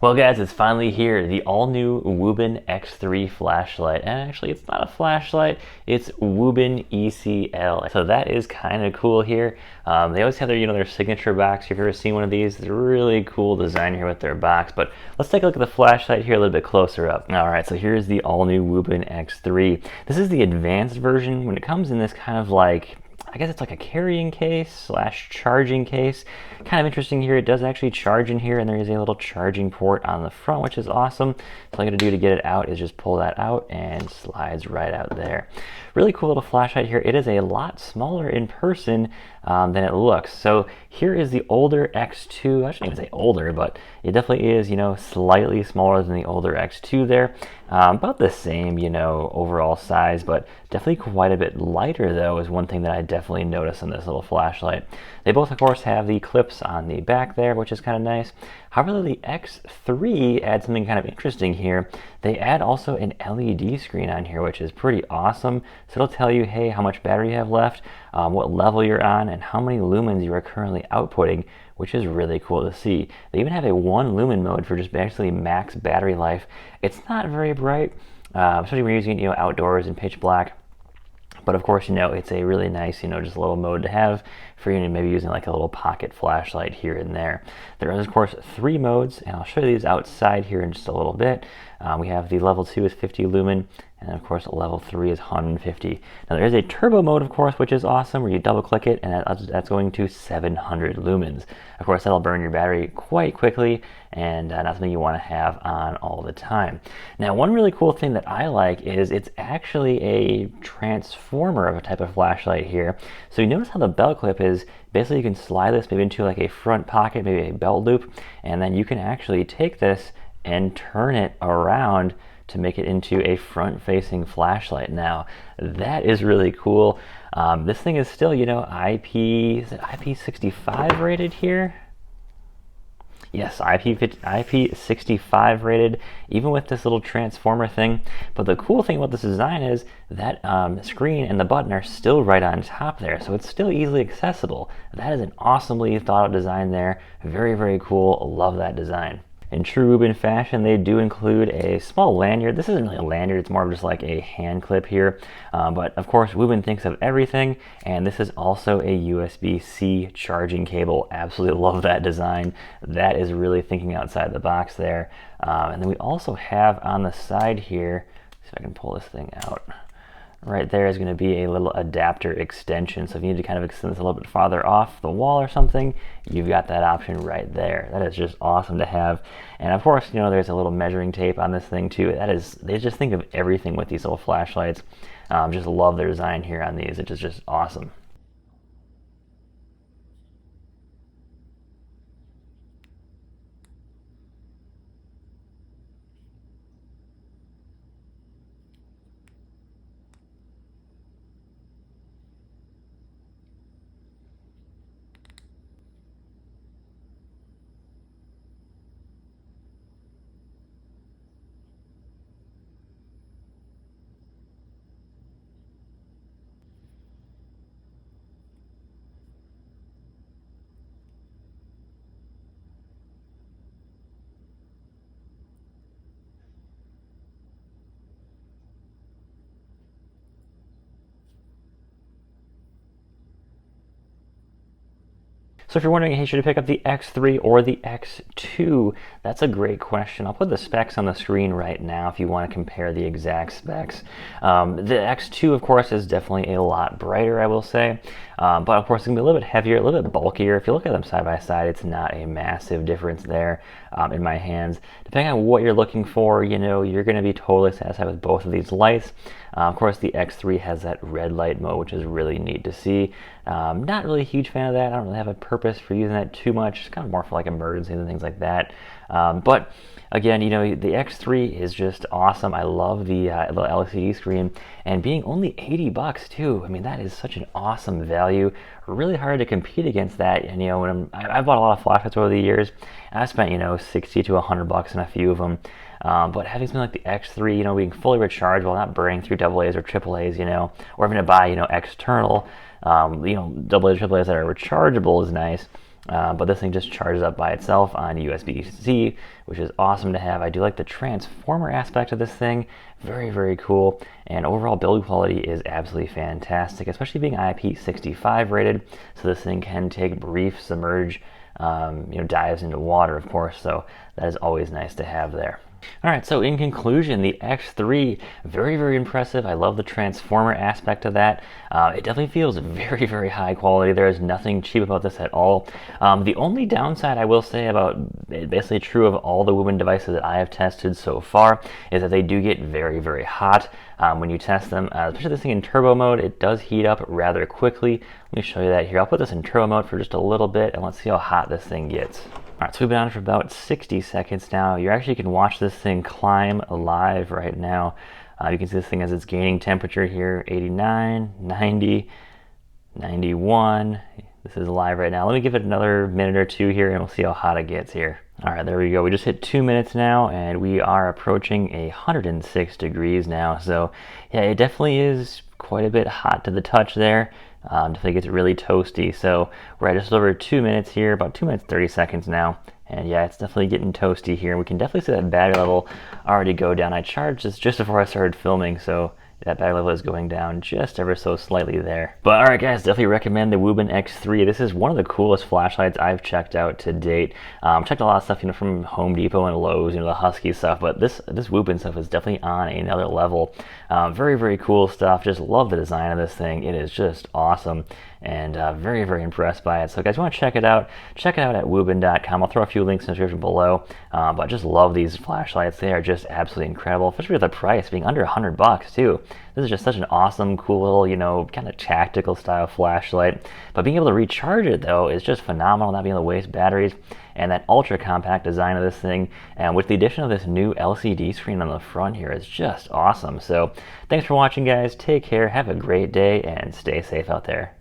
Well guys, it's finally here, the all-new Wuben X3 flashlight. And actually it's not a flashlight, it's Wuben ECL. So that is kind of cool here. They always have their, their signature box. If you've ever seen one of these, it's a really cool design here with their box. But let's take a look at the flashlight here a little bit closer up. Alright, so here's the all-new Wuben X3. This is the advanced version. When it comes in this kind of like, I guess it's like a carrying case slash charging case. Kind of interesting here, it does actually charge in here, and there is a little charging port on the front, which is awesome. So all I gotta do to get it out is just pull that out and slides right out there. Really cool little flashlight here. It is a lot smaller in person than it looks. So here is the older X2. I shouldn't even say older, but it definitely is, slightly smaller than the older X2 there. About the same, overall size, but definitely quite a bit lighter though is one thing that I definitely noticed on this little flashlight. They both, of course, have the clips on the back there, which is kind of nice. However, the X3 adds something kind of interesting here. They add also an LED screen on here, which is pretty awesome. So it'll tell you, hey, how much battery you have left, what level you're on, and how many lumens you are currently outputting, which is really cool to see. They even have a 1 lumen mode for just basically max battery life. It's not very bright, especially when you're using it, outdoors in pitch black. But of course, it's a really nice, just a little mode to have for you, maybe using like a little pocket flashlight here and there. There is, of course, 3 modes, and I'll show you these outside here in just a little bit. We have the level 2 is 50 lumen, and of course, level 3 is 150. Now, there is a turbo mode, of course, which is awesome, where you double click it, and that's going to 700 lumens. Of course, that'll burn your battery quite quickly, and not something you want to have on all the time. Now, one really cool thing that I like is it's actually a transformer of a type of flashlight here. So you notice how the belt clip is, basically you can slide this maybe into like a front pocket, maybe a belt loop, and then you can actually take this and turn it around to make it into a front-facing flashlight. Now, that is really cool. This thing is still, IP65 rated here? Yes, IP65 rated, even with this little transformer thing. But the cool thing about this design is that screen and the button are still right on top there, so it's still easily accessible. That is an awesomely thought out design there. Very, very cool. Love that design. In true Wuben fashion, they do include a small lanyard. This isn't really a lanyard, it's more of just like a hand clip here. But of course, Wuben thinks of everything, and this is also a USB-C charging cable. Absolutely love that design. That is really thinking outside the box there. And then we also have on the side here, see if I can pull this thing out. Right there is going to be a little adapter extension. So if you need to kind of extend this a little bit farther off the wall or something, you've got that option right there. That is just awesome to have. And of course, there's a little measuring tape on this thing too. They just think of everything with these little flashlights. Just love their design here on these. It's just awesome. So if you're wondering, hey, should I pick up the X3 or the X2? That's a great question. I'll put the specs on the screen right now if you want to compare the exact specs. The X2, of course, is definitely a lot brighter, I will say. But of course, it's going to be a little bit heavier, a little bit bulkier. If you look at them side by side, it's not a massive difference there in my hands. Depending on what you're looking for, you're going to be totally satisfied with both of these lights. Of course, the X3 has that red light mode, which is really neat to see. Not really a huge fan of that. I don't really have a purpose for using that too much. It's kind of more for like emergencies and things like that. But again, the X3 is just awesome. I love the LCD screen, and being only 80 bucks too. I mean, that is such an awesome value. Really hard to compete against that. And I've bought a lot of flashlights over the years, and I spent 60 to 100 bucks on a few of them. But having something like the X3, being fully rechargeable, not burning through AA's or AAA's, or having to buy, external, AA's, AAA's that are rechargeable is nice. but this thing just charges up by itself on USB-C, which is awesome to have. I do like the transformer aspect of this thing. Very, very cool. And overall build quality is absolutely fantastic, especially being IP65 rated. So this thing can take brief submerge dives into water, of course. So that is always nice to have there. All right, so in conclusion, the X3, very, very impressive. I love the transformer aspect of that. It definitely feels very, very high quality. There is nothing cheap about this at all. The only downside I will say about, basically true of all the Wuben devices that I have tested so far, is that they do get very, very hot when you test them. Especially this thing in turbo mode, it does heat up rather quickly. Let me show you that here. I'll put this in turbo mode for just a little bit, and let's see how hot this thing gets. All right, so we've been on for about 60 seconds now. You actually can watch this thing climb live right now. You can see this thing as it's gaining temperature here, 89, 90, 91. This is live right now. Let me give it another minute or two here and we'll see how hot it gets here. All right, there we go. We just hit 2 minutes now and we are approaching 106 degrees now. So yeah, it definitely is quite a bit hot to the touch there. Definitely gets really toasty. So we're at just over 2 minutes here, about 2 minutes 30 seconds now. And yeah, it's definitely getting toasty here. We can definitely see that battery level already go down. I charged this just before I started filming, so that battery level is going down just ever so slightly there. But all right, guys, definitely recommend the Wuben X3. This is one of the coolest flashlights I've checked out to date. Checked a lot of stuff, from Home Depot and Lowe's, the Husky stuff, but this Wuben stuff is definitely on another level. Very, very cool stuff. Just love the design of this thing. It is just awesome. And very, very impressed by it. So guys, you want to check it out at wuben.com. I'll throw a few links in the description below. But just love these flashlights. They are just absolutely incredible, especially with the price being under $100 too. This is just such an awesome, cool little, kind of tactical style flashlight. But being able to recharge it though is just phenomenal, not being able to waste batteries. And that ultra compact design of this thing, and with the addition of this new LCD screen on the front here, is just awesome. So thanks for watching, guys. Take care, have a great day, and stay safe out there.